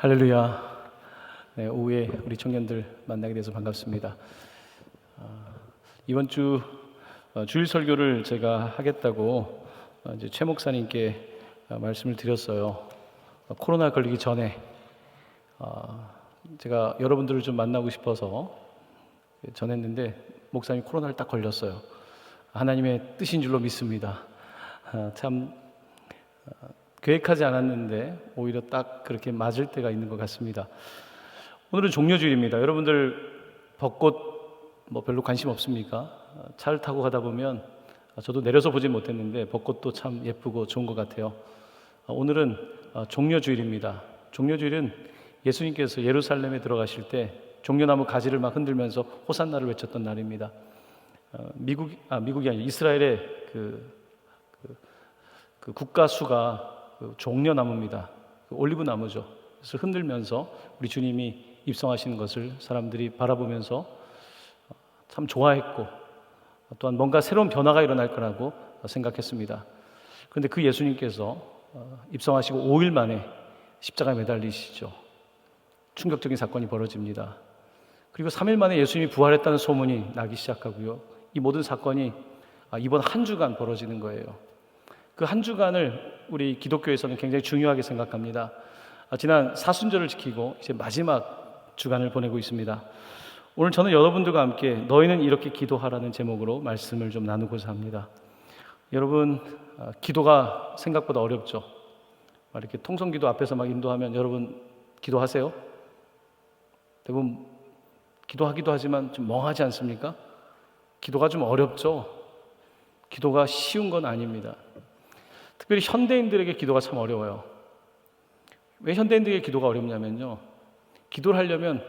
할렐루야. 네, 오후에 우리 청년들 만나게 돼서 반갑습니다. 이번 주 주일 설교를 제가 하겠다고 이제 최 목사님께 말씀을 드렸어요. 코로나 걸리기 전에 제가 여러분들을 좀 만나고 싶어서 전했는데 목사님이 코로나를 딱 걸렸어요. 하나님의 뜻인 줄로 믿습니다. 참 계획하지 않았는데 오히려 딱 그렇게 맞을 때가 있는 것 같습니다. 오늘은 종려주일입니다. 여러분들 벚꽃 별로 관심 없습니까? 차를 타고 가다 보면 저도 내려서 보진 못했는데 벚꽃도 참 예쁘고 좋은 것 같아요. 오늘은 종려주일입니다. 종려주일은 예수님께서 예루살렘에 들어가실 때 종려나무 가지를 막 흔들면서 호산나를 외쳤던 날입니다. 미국이 아니라 이스라엘의 그 국가수가 종려나무입니다. 올리브 나무죠. 그래서 흔들면서 우리 주님이 입성하시는 것을 사람들이 바라보면서 참 좋아했고 또한 뭔가 새로운 변화가 일어날 거라고 생각했습니다. 그런데 그 예수님께서 입성하시고 5일 만에 십자가에 매달리시죠. 충격적인 사건이 벌어집니다. 그리고 3일 만에 예수님이 부활했다는 소문이 나기 시작하고요. 이 모든 사건이 이번 한 주간 벌어지는 거예요. 그 한 주간을 우리 기독교에서는 굉장히 중요하게 생각합니다. 지난 사순절을 지키고 이제 마지막 주간을 보내고 있습니다. 오늘 저는 여러분들과 함께 너희는 이렇게 기도하라는 제목으로 말씀을 좀 나누고자 합니다. 여러분, 기도가 생각보다 어렵죠. 이렇게 통성기도 앞에서 막 인도하면 여러분 기도하세요? 대부분 기도하기도 하지만 좀 멍하지 않습니까? 기도가 좀 어렵죠. 기도가 쉬운 건 아닙니다. 특별히 현대인들에게 기도가 참 어려워요. 왜 현대인들에게 기도가 어렵냐면요, 기도를 하려면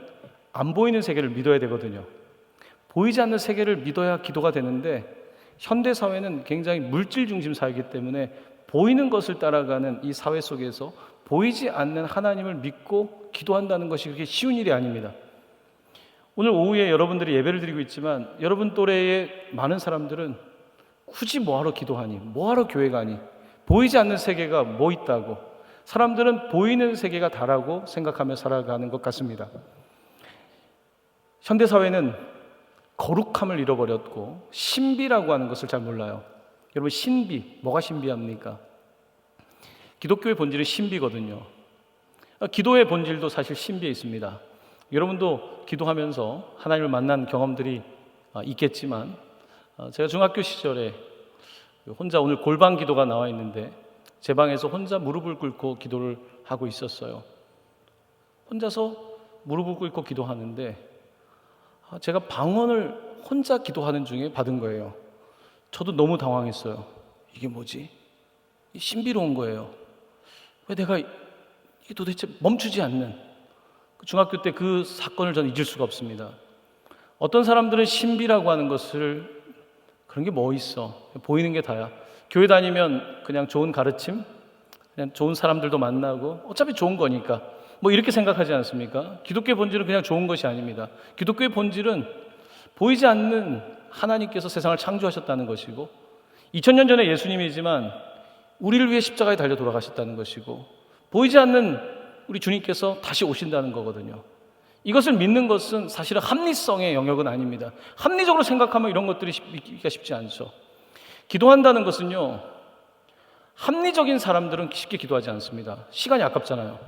안 보이는 세계를 믿어야 되거든요. 보이지 않는 세계를 믿어야 기도가 되는데 현대 사회는 굉장히 물질 중심 사회이기 때문에 보이는 것을 따라가는 이 사회 속에서 보이지 않는 하나님을 믿고 기도한다는 것이 그렇게 쉬운 일이 아닙니다. 오늘 오후에 여러분들이 예배를 드리고 있지만 여러분 또래의 많은 사람들은 굳이 뭐하러 기도하니? 뭐하러 교회 가니? 보이지 않는 세계가 뭐 있다고? 사람들은 보이는 세계가 다라고 생각하며 살아가는 것 같습니다. 현대사회는 거룩함을 잃어버렸고 신비라고 하는 것을 잘 몰라요. 여러분, 신비, 뭐가 신비합니까? 기독교의 본질은 신비거든요. 기도의 본질도 사실 신비에 있습니다. 여러분도 기도하면서 하나님을 만난 경험들이 있겠지만 제가 중학교 시절에 혼자 오늘 골방 기도가 나와 있는데 제 방에서 혼자 무릎을 꿇고 기도를 하고 있었어요. 혼자서 무릎을 꿇고 기도하는데 제가 방언을 혼자 기도하는 중에 받은 거예요. 저도 너무 당황했어요. 이게 뭐지? 신비로운 거예요. 왜 내가 이게 도대체 멈추지 않는, 중학교 때 그 사건을 저는 잊을 수가 없습니다. 어떤 사람들은 신비라고 하는 것을 그런 게 뭐 있어? 보이는 게 다야. 교회 다니면 그냥 좋은 가르침, 그냥 좋은 사람들도 만나고 어차피 좋은 거니까 이렇게 생각하지 않습니까? 기독교의 본질은 그냥 좋은 것이 아닙니다. 기독교의 본질은 보이지 않는 하나님께서 세상을 창조하셨다는 것이고 2000년 전에 예수님이지만 우리를 위해 십자가에 달려 돌아가셨다는 것이고 보이지 않는 우리 주님께서 다시 오신다는 거거든요. 이것을 믿는 것은 사실은 합리성의 영역은 아닙니다. 합리적으로 생각하면 이런 것들이 믿기가 쉽지 않죠. 기도한다는 것은요, 합리적인 사람들은 쉽게 기도하지 않습니다. 시간이 아깝잖아요.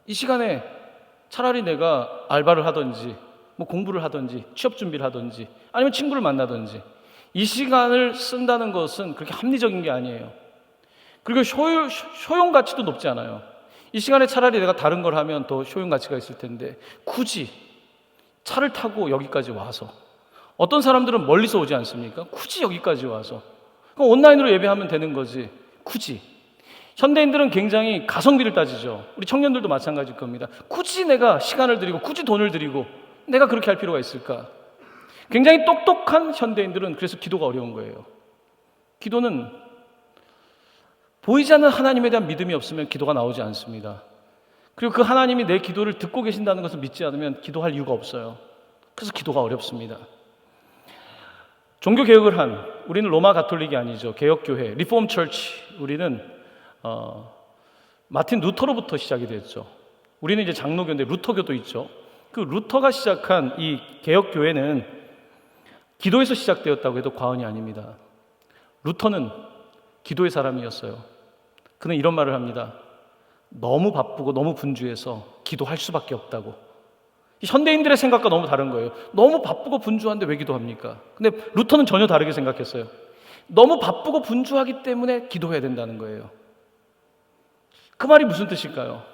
이 시간에 차라리 내가 알바를 하든지 공부를 하든지 취업 준비를 하든지 아니면 친구를 만나든지 이 시간을 쓴다는 것은 그렇게 합리적인 게 아니에요. 그리고 효용 가치도 높지 않아요. 이 시간에 차라리 내가 다른 걸 하면 더 효용 가치가 있을 텐데 굳이 차를 타고 여기까지 와서, 어떤 사람들은 멀리서 오지 않습니까? 굳이 여기까지 와서 그럼 온라인으로 예배하면 되는 거지. 굳이. 현대인들은 굉장히 가성비를 따지죠. 우리 청년들도 마찬가지일 겁니다. 굳이 내가 시간을 들이고 굳이 돈을 들이고 내가 그렇게 할 필요가 있을까? 굉장히 똑똑한 현대인들은 그래서 기도가 어려운 거예요. 기도는 보이지 않는 하나님에 대한 믿음이 없으면 기도가 나오지 않습니다. 그리고 그 하나님이 내 기도를 듣고 계신다는 것을 믿지 않으면 기도할 이유가 없어요. 그래서 기도가 어렵습니다. 종교개혁을 한, 우리는 로마 가톨릭이 아니죠. 개혁교회, 리폼 처치, 우리는 마틴 루터로부터 시작이 됐죠. 우리는 이제 장로교인데 루터교도 있죠. 그 루터가 시작한 이 개혁교회는 기도에서 시작되었다고 해도 과언이 아닙니다. 루터는 기도의 사람이었어요. 그는 이런 말을 합니다. 너무 바쁘고 너무 분주해서 기도할 수밖에 없다고. 현대인들의 생각과 너무 다른 거예요. 너무 바쁘고 분주한데 왜 기도합니까? 근데 루터는 전혀 다르게 생각했어요. 너무 바쁘고 분주하기 때문에 기도해야 된다는 거예요. 그 말이 무슨 뜻일까요?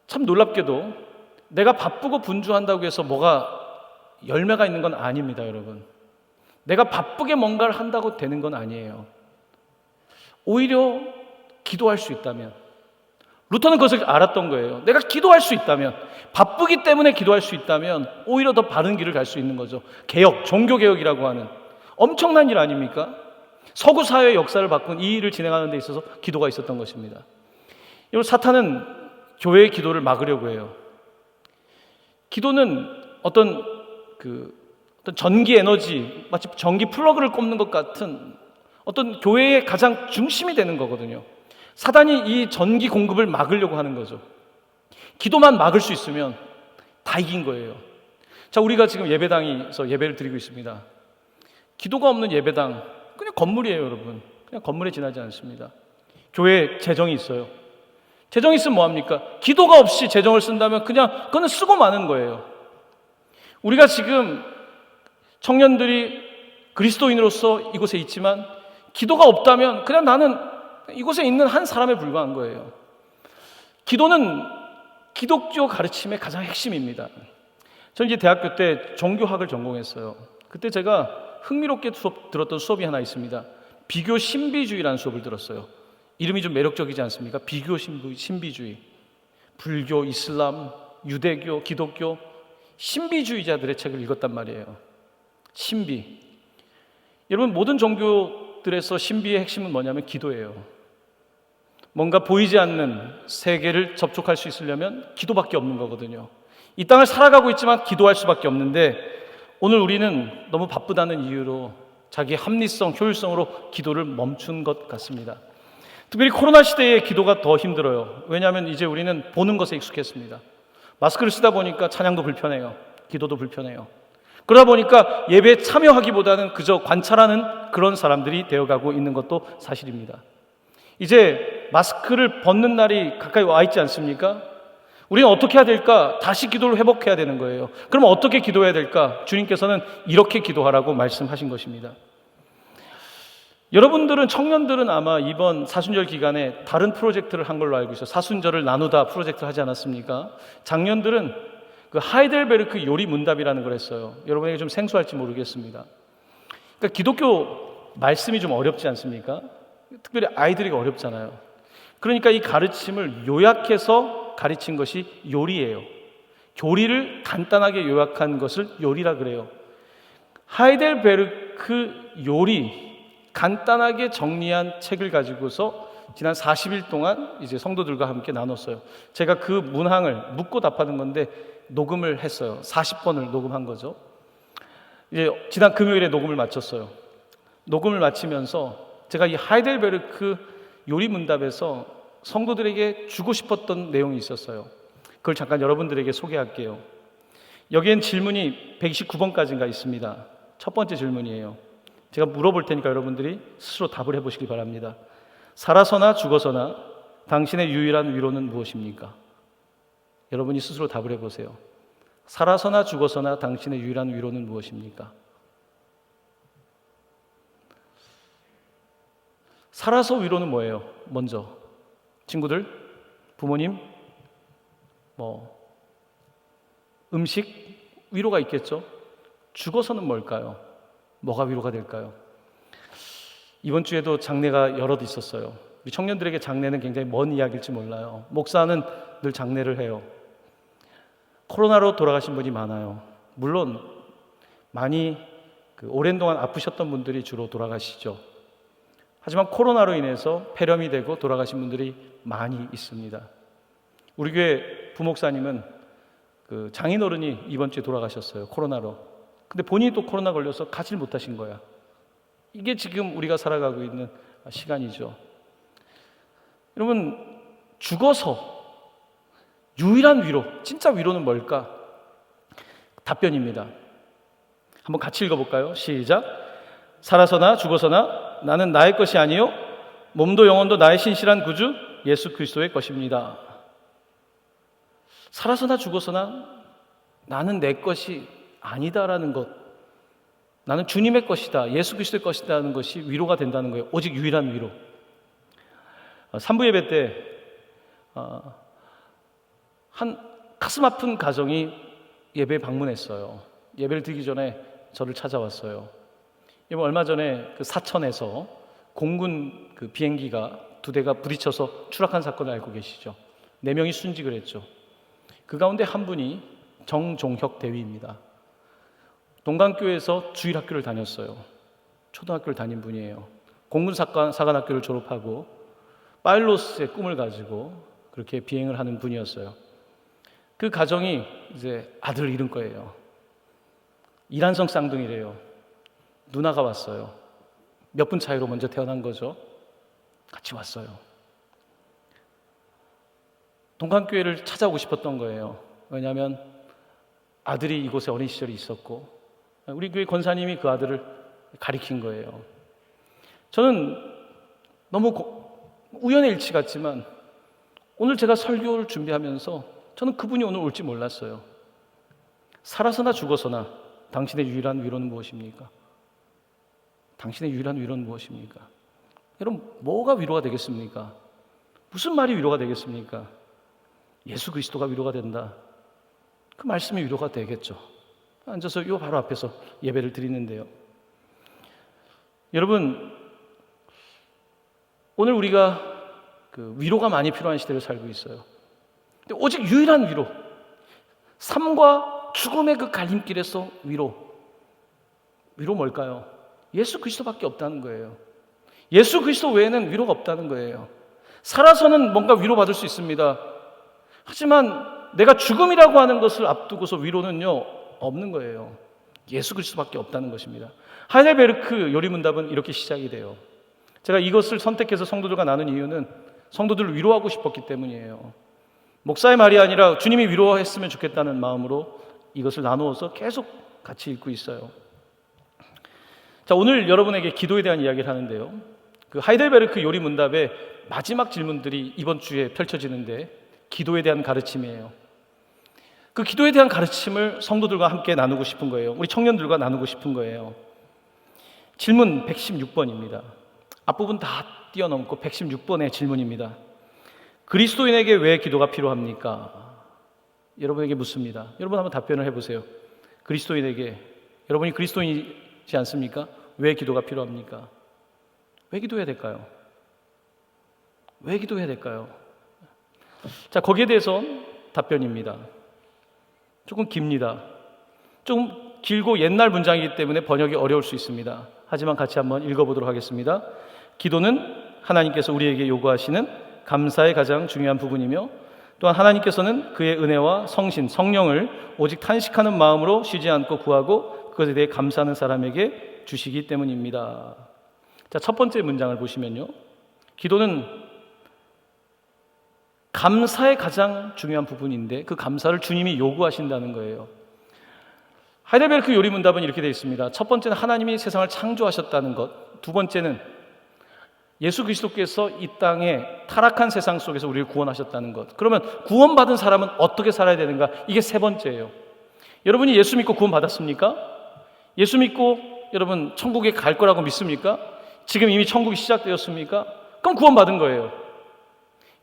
참 놀랍게도 내가 바쁘고 분주한다고 해서 뭐가 열매가 있는 건 아닙니다, 여러분. 내가 바쁘게 뭔가를 한다고 되는 건 아니에요. 오히려 기도할 수 있다면, 루터는 그것을 알았던 거예요. 내가 기도할 수 있다면, 바쁘기 때문에 기도할 수 있다면 오히려 더 바른 길을 갈 수 있는 거죠. 개혁, 종교개혁이라고 하는 엄청난 일 아닙니까? 서구 사회의 역사를 바꾼 이 일을 진행하는 데 있어서 기도가 있었던 것입니다. 여러분, 사탄은 교회의 기도를 막으려고 해요. 기도는 어떤 전기 에너지, 마치 전기 플러그를 꼽는 것 같은 어떤 교회의 가장 중심이 되는 거거든요. 사단이 이 전기 공급을 막으려고 하는 거죠. 기도만 막을 수 있으면 다 이긴 거예요. 자, 우리가 지금 예배당에서 예배를 드리고 있습니다. 기도가 없는 예배당, 그냥 건물이에요, 여러분. 그냥 건물에 지나지 않습니다. 교회에 재정이 있어요. 재정이 있으면 뭐합니까? 기도가 없이 재정을 쓴다면 그냥 그거는 쓰고 마는 거예요. 우리가 지금 청년들이 그리스도인으로서 이곳에 있지만 기도가 없다면 그냥 나는 이곳에 있는 한 사람에 불과한 거예요. 기도는 기독교 가르침의 가장 핵심입니다. 저는 이제 대학교 때 종교학을 전공했어요. 그때 제가 흥미롭게 들었던 수업이 하나 있습니다. 비교 신비주의라는 수업을 들었어요. 이름이 좀 매력적이지 않습니까? 비교 신비주의. 불교, 이슬람, 유대교, 기독교 신비주의자들의 책을 읽었단 말이에요. 신비. 여러분, 모든 종교들에서 신비의 핵심은 뭐냐면 기도예요. 뭔가 보이지 않는 세계를 접촉할 수 있으려면 기도밖에 없는 거거든요. 이 땅을 살아가고 있지만 기도할 수밖에 없는데 오늘 우리는 너무 바쁘다는 이유로 자기 합리성, 효율성으로 기도를 멈춘 것 같습니다. 특별히 코로나 시대에 기도가 더 힘들어요. 왜냐하면 이제 우리는 보는 것에 익숙했습니다. 마스크를 쓰다 보니까 찬양도 불편해요. 기도도 불편해요. 그러다 보니까 예배에 참여하기보다는 그저 관찰하는 그런 사람들이 되어가고 있는 것도 사실입니다. 이제 마스크를 벗는 날이 가까이 와 있지 않습니까? 우리는 어떻게 해야 될까? 다시 기도를 회복해야 되는 거예요. 그럼 어떻게 기도해야 될까? 주님께서는 이렇게 기도하라고 말씀하신 것입니다. 여러분들은, 청년들은 아마 이번 사순절 기간에 다른 프로젝트를 한 걸로 알고 있어요. 사순절을 나누다 프로젝트를 하지 않았습니까? 작년들은 그 하이델베르크 요리 문답이라는 걸 했어요. 여러분에게 좀 생소할지 모르겠습니다. 그러니까 기독교 말씀이 좀 어렵지 않습니까? 특별히 아이들이 어렵잖아요. 그러니까 이 가르침을 요약해서 가르친 것이 요리예요. 교리를 간단하게 요약한 것을 요리라 그래요. 하이델베르크 요리 간단하게 정리한 책을 가지고서 지난 40일 동안 이제 성도들과 함께 나눴어요. 제가 그 문항을 묻고 답하는 건데 녹음을 했어요. 40번을 녹음한 거죠. 이제 지난 금요일에 녹음을 마쳤어요. 녹음을 마치면서 제가 이 하이델베르크 요리 문답에서 성도들에게 주고 싶었던 내용이 있었어요. 그걸 잠깐 여러분들에게 소개할게요. 여기엔 질문이 129번까지인가 있습니다. 첫 번째 질문이에요. 제가 물어볼 테니까 여러분들이 스스로 답을 해보시기 바랍니다. 살아서나 죽어서나 당신의 유일한 위로는 무엇입니까? 여러분이 스스로 답을 해보세요. 살아서나 죽어서나 당신의 유일한 위로는 무엇입니까? 살아서 위로는 뭐예요? 먼저 친구들, 부모님, 음식, 위로가 있겠죠? 죽어서는 뭘까요? 뭐가 위로가 될까요? 이번 주에도 장례가 여럿 있었어요. 우리 청년들에게 장례는 굉장히 먼 이야기일지 몰라요. 목사는 늘 장례를 해요. 코로나로 돌아가신 분이 많아요. 물론 많이 오랜 동안 아프셨던 분들이 주로 돌아가시죠. 하지만 코로나로 인해서 폐렴이 되고 돌아가신 분들이 많이 있습니다. 우리 교회 부목사님은 장인어른이 이번 주에 돌아가셨어요. 코로나로. 근데 본인이 또 코로나 걸려서 가지를 못하신 거야. 이게 지금 우리가 살아가고 있는 시간이죠. 여러분, 죽어서 유일한 위로, 진짜 위로는 뭘까? 답변입니다. 한번 같이 읽어볼까요? 시작. 살아서나 죽어서나 나는 나의 것이 아니요 몸도 영혼도 나의 신실한 구주 예수 그리스도의 것입니다. 살아서나 죽어서나 나는 내 것이 아니다라는 것, 나는 주님의 것이다, 예수 그리스도의 것이다는 것이 위로가 된다는 거예요. 오직 유일한 위로. 3부 예배 때 한 가슴 아픈 가정이 예배에 방문했어요. 예배를 드리기 전에 저를 찾아왔어요. 얼마 전에 그 사천에서 공군 그 비행기가 2대가 부딪혀서 추락한 사건을 알고 계시죠? 4명이 순직을 했죠. 그 가운데 한 분이 정종혁 대위입니다. 동강교회에서 주일학교를 다녔어요. 초등학교를 다닌 분이에요. 공군사관학교를 졸업하고 파일럿의 꿈을 가지고 그렇게 비행을 하는 분이었어요. 그 가정이 이제 아들을 잃은 거예요. 이란성 쌍둥이래요. 누나가 왔어요. 몇 분 차이로 먼저 태어난 거죠. 같이 왔어요. 동강교회를 찾아오고 싶었던 거예요. 왜냐하면 아들이 이곳에 어린 시절이 있었고 우리 교회 권사님이 그 아들을 가리킨 거예요. 저는 너무 우연의 일치 같지만 오늘 제가 설교를 준비하면서 저는 그분이 오늘 올지 몰랐어요. 살아서나 죽어서나 당신의 유일한 위로는 무엇입니까? 당신의 유일한 위로는 무엇입니까? 여러분, 뭐가 위로가 되겠습니까? 무슨 말이 위로가 되겠습니까? 예수 그리스도가 위로가 된다. 그 말씀이 위로가 되겠죠. 앉아서 요 바로 앞에서 예배를 드리는데요. 여러분, 오늘 우리가 그 위로가 많이 필요한 시대를 살고 있어요. 근데 오직 유일한 위로, 삶과 죽음의 그 갈림길에서 위로 뭘까요? 예수 그리스도밖에 없다는 거예요. 예수 그리스도 외에는 위로가 없다는 거예요. 살아서는 뭔가 위로받을 수 있습니다. 하지만 내가 죽음이라고 하는 것을 앞두고서 위로는요 없는 거예요. 예수 그리스도밖에 없다는 것입니다. 하이델베르크 요리문답은 이렇게 시작이 돼요. 제가 이것을 선택해서 성도들과 나눈 이유는 성도들을 위로하고 싶었기 때문이에요. 목사의 말이 아니라 주님이 위로했으면 좋겠다는 마음으로 이것을 나누어서 계속 같이 읽고 있어요. 자, 오늘 여러분에게 기도에 대한 이야기를 하는데요. 그 하이델베르크 요리문답의 마지막 질문들이 이번 주에 펼쳐지는데 기도에 대한 가르침이에요. 그 기도에 대한 가르침을 성도들과 함께 나누고 싶은 거예요. 우리 청년들과 나누고 싶은 거예요. 질문 116번입니다. 앞부분 다 뛰어넘고 116번의 질문입니다. 그리스도인에게 왜 기도가 필요합니까? 여러분에게 묻습니다. 여러분 한번 답변을 해보세요. 그리스도인에게, 여러분이 그리스도인이지 않습니까? 왜 기도가 필요합니까? 왜 기도해야 될까요? 왜 기도해야 될까요? 자, 거기에 대해서 답변입니다. 조금 깁니다. 좀 길고 옛날 문장이기 때문에 번역이 어려울 수 있습니다. 하지만 같이 한번 읽어보도록 하겠습니다. 기도는 하나님께서 우리에게 요구하시는 감사의 가장 중요한 부분이며 또한 하나님께서는 그의 은혜와 성신, 성령을 오직 탄식하는 마음으로 쉬지 않고 구하고 그것에 대해 감사하는 사람에게 주시기 때문입니다. 자, 첫 번째 문장을 보시면요. 기도는 감사의 가장 중요한 부분인데 그 감사를 주님이 요구하신다는 거예요. 하이델베르크 요리문답은 이렇게 되어 있습니다. 첫 번째는 하나님이 세상을 창조하셨다는 것. 두 번째는 예수 그리스도께서 이 땅에 타락한 세상 속에서 우리를 구원하셨다는 것. 그러면 구원받은 사람은 어떻게 살아야 되는가? 이게 세 번째예요. 여러분이 예수 믿고 구원받았습니까? 예수 믿고 여러분 천국에 갈 거라고 믿습니까? 지금 이미 천국이 시작되었습니까? 그럼 구원받은 거예요.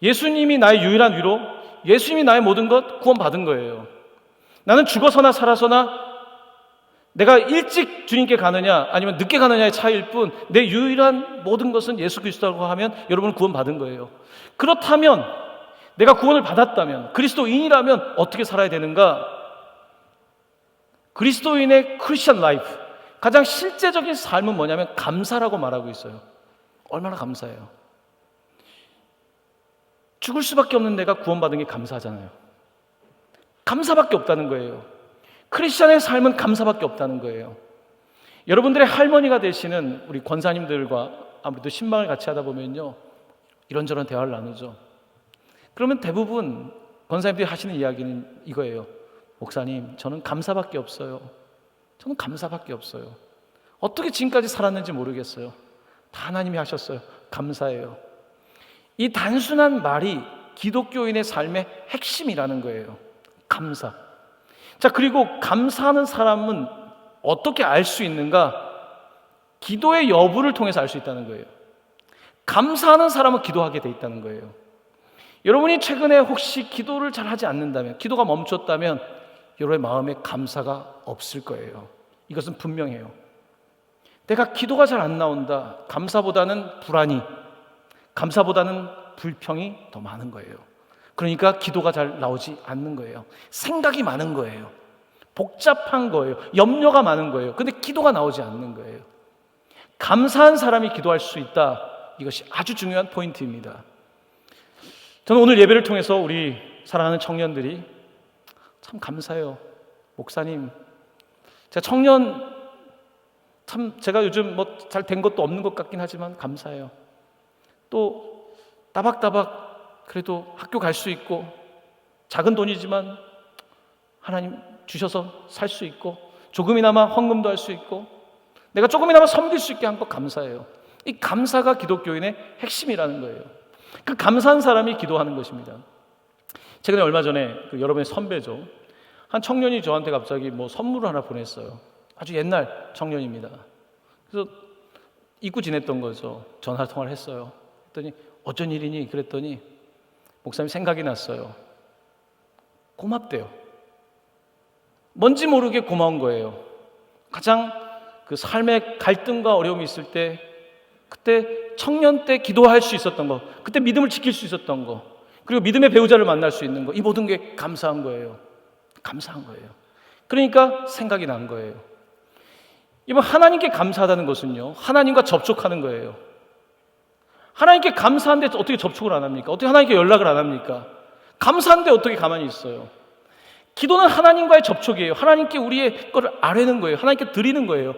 예수님이 나의 유일한 위로, 예수님이 나의 모든 것 구원받은 거예요. 나는 죽어서나 살아서나 내가 일찍 주님께 가느냐 아니면 늦게 가느냐의 차이일 뿐 내 유일한 모든 것은 예수 그리스도라고 하면 여러분은 구원받은 거예요. 그렇다면 내가 구원을 받았다면 그리스도인이라면 어떻게 살아야 되는가? 그리스도인의 크리스천 라이프, 가장 실제적인 삶은 뭐냐면 감사라고 말하고 있어요. 얼마나 감사해요. 죽을 수밖에 없는 내가 구원받은 게 감사하잖아요. 감사밖에 없다는 거예요. 크리스천의 삶은 감사밖에 없다는 거예요. 여러분들의 할머니가 되시는 우리 권사님들과 아무래도 신방을 같이 하다 보면요 이런저런 대화를 나누죠. 그러면 대부분 권사님들이 하시는 이야기는 이거예요. 목사님, 저는 감사밖에 없어요. 저는 감사밖에 없어요. 어떻게 지금까지 살았는지 모르겠어요. 다 하나님이 하셨어요. 감사해요. 이 단순한 말이 기독교인의 삶의 핵심이라는 거예요. 감사. 자, 그리고 감사하는 사람은 어떻게 알 수 있는가? 기도의 여부를 통해서 알 수 있다는 거예요. 감사하는 사람은 기도하게 돼 있다는 거예요. 여러분이 최근에 혹시 기도를 잘 하지 않는다면, 기도가 멈췄다면 여러분의 마음에 감사가 없을 거예요. 이것은 분명해요. 내가 기도가 잘 안 나온다. 감사보다는 불안이, 감사보다는 불평이 더 많은 거예요. 그러니까 기도가 잘 나오지 않는 거예요. 생각이 많은 거예요. 복잡한 거예요. 염려가 많은 거예요. 근데 기도가 나오지 않는 거예요. 감사한 사람이 기도할 수 있다. 이것이 아주 중요한 포인트입니다. 저는 오늘 예배를 통해서 우리 사랑하는 청년들이 참 감사해요. 목사님, 제가 청년 참 제가 요즘 뭐 잘 된 것도 없는 것 같긴 하지만 감사해요. 또 따박따박 그래도 학교 갈 수 있고 작은 돈이지만 하나님 주셔서 살 수 있고 조금이나마 헌금도 할 수 있고 내가 조금이나마 섬길 수 있게 한 것 감사해요. 이 감사가 기독교인의 핵심이라는 거예요. 그 감사한 사람이 기도하는 것입니다. 최근에 얼마 전에 여러분의 선배죠. 한 청년이 저한테 갑자기 뭐 선물을 하나 보냈어요. 아주 옛날 청년입니다. 그래서 잊고 지냈던 거죠. 전화 통화를 했어요. 그랬더니 어쩐 일이니? 그랬더니 목사님 생각이 났어요. 고맙대요. 뭔지 모르게 고마운 거예요. 가장 그 삶의 갈등과 어려움이 있을 때 그때 청년 때 기도할 수 있었던 거, 그때 믿음을 지킬 수 있었던 거, 그리고 믿음의 배우자를 만날 수 있는 거, 이 모든 게 감사한 거예요. 감사한 거예요. 그러니까 생각이 난 거예요. 이번 하나님께 감사하다는 것은요, 하나님과 접촉하는 거예요. 하나님께 감사한데 어떻게 접촉을 안 합니까? 어떻게 하나님께 연락을 안 합니까? 감사한데 어떻게 가만히 있어요? 기도는 하나님과의 접촉이에요. 하나님께 우리의 것을 아뢰는 거예요. 하나님께 드리는 거예요.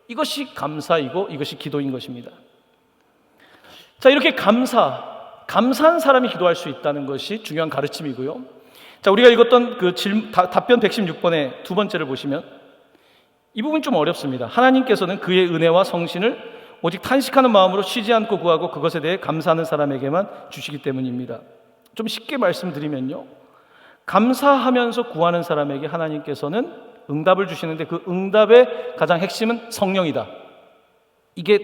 이것이 감사이고 이것이 기도인 것입니다. 자, 이렇게 감사한 사람이 기도할 수 있다는 것이 중요한 가르침이고요. 자, 우리가 읽었던 그 답변 116번의 두 번째를 보시면 이 부분 좀 어렵습니다. 하나님께서는 그의 은혜와 성신을 오직 탄식하는 마음으로 쉬지 않고 구하고 그것에 대해 감사하는 사람에게만 주시기 때문입니다. 좀 쉽게 말씀드리면요, 감사하면서 구하는 사람에게 하나님께서는 응답을 주시는데 그 응답의 가장 핵심은 성령이다. 이게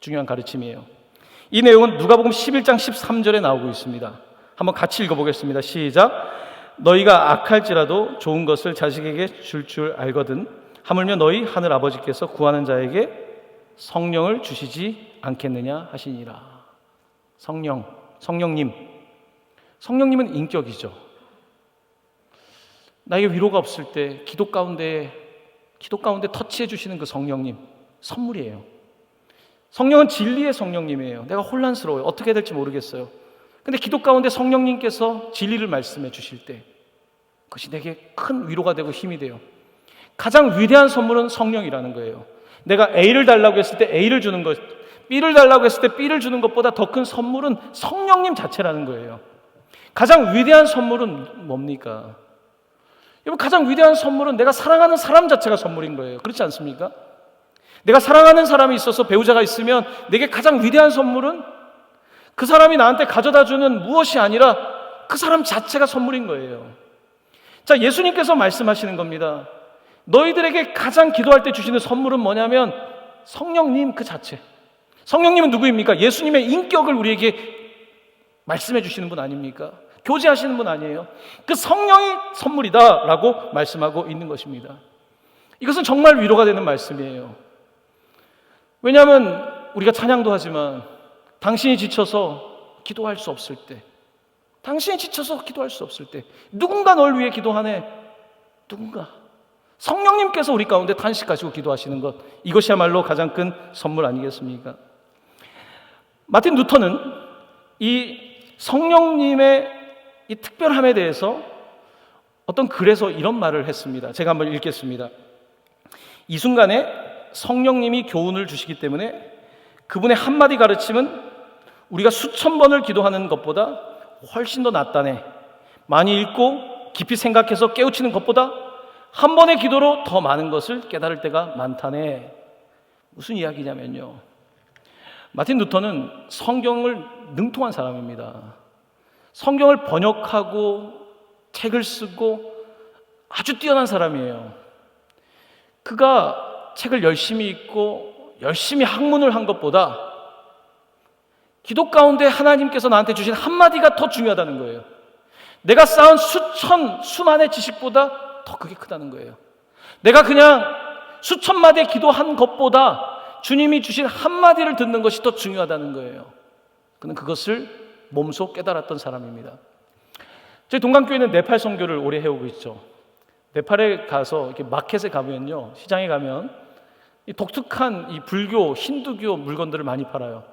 중요한 가르침이에요. 이 내용은 누가복음 11장 13절에 나오고 있습니다. 한번 같이 읽어보겠습니다. 시작. 너희가 악할지라도 좋은 것을 자식에게 줄 알거든 하물며 너희 하늘 아버지께서 구하는 자에게 성령을 주시지 않겠느냐 하시니라. 성령님은 인격이죠. 나에게 위로가 없을 때 기도 가운데 터치해 주시는 그 성령님, 선물이에요. 성령은 진리의 성령님이에요. 내가 혼란스러워요. 어떻게 해야 될지 모르겠어요. 근데 기도 가운데 성령님께서 진리를 말씀해 주실 때 그것이 내게 큰 위로가 되고 힘이 돼요. 가장 위대한 선물은 성령이라는 거예요. 내가 A를 달라고 했을 때 A를 주는 것, B를 달라고 했을 때 B를 주는 것보다 더 큰 선물은 성령님 자체라는 거예요. 가장 위대한 선물은 뭡니까? 여러분, 가장 위대한 선물은 내가 사랑하는 사람 자체가 선물인 거예요. 그렇지 않습니까? 내가 사랑하는 사람이 있어서 배우자가 있으면 내게 가장 위대한 선물은 그 사람이 나한테 가져다 주는 무엇이 아니라 그 사람 자체가 선물인 거예요. 자, 예수님께서 말씀하시는 겁니다. 너희들에게 가장 기도할 때 주시는 선물은 뭐냐면 성령님 그 자체. 성령님은 누구입니까? 예수님의 인격을 우리에게 말씀해 주시는 분 아닙니까? 교제하시는 분 아니에요? 그 성령이 선물이다 라고 말씀하고 있는 것입니다. 이것은 정말 위로가 되는 말씀이에요. 왜냐하면 우리가 찬양도 하지만 당신이 지쳐서 기도할 수 없을 때, 당신이 지쳐서 기도할 수 없을 때 누군가 널 위해 기도하네. 누군가 성령님께서 우리 가운데 탄식하시고 기도하시는 것, 이것이야말로 가장 큰 선물 아니겠습니까? 마틴 루터는 이 성령님의 이 특별함에 대해서 어떤 글에서 이런 말을 했습니다. 제가 한번 읽겠습니다. 이 순간에 성령님이 교훈을 주시기 때문에 그분의 한마디 가르침은 우리가 수천 번을 기도하는 것보다 훨씬 더 낫다네. 많이 읽고 깊이 생각해서 깨우치는 것보다 한 번의 기도로 더 많은 것을 깨달을 때가 많다네. 무슨 이야기냐면요, 마틴 루터는 성경을 능통한 사람입니다. 성경을 번역하고 책을 쓰고 아주 뛰어난 사람이에요. 그가 책을 열심히 읽고 열심히 학문을 한 것보다 기도 가운데 하나님께서 나한테 주신 한마디가 더 중요하다는 거예요. 내가 쌓은 수만의 지식보다 더 그게 크다는 거예요. 내가 그냥 수천 마디의 기도한 것보다 주님이 주신 한마디를 듣는 것이 더 중요하다는 거예요. 그는 그것을 몸소 깨달았던 사람입니다. 저희 동강교회는 네팔 선교를 오래 해오고 있죠. 네팔에 가서 이렇게 마켓에 가면요, 시장에 가면 이 독특한 이 불교, 힌두교 물건들을 많이 팔아요.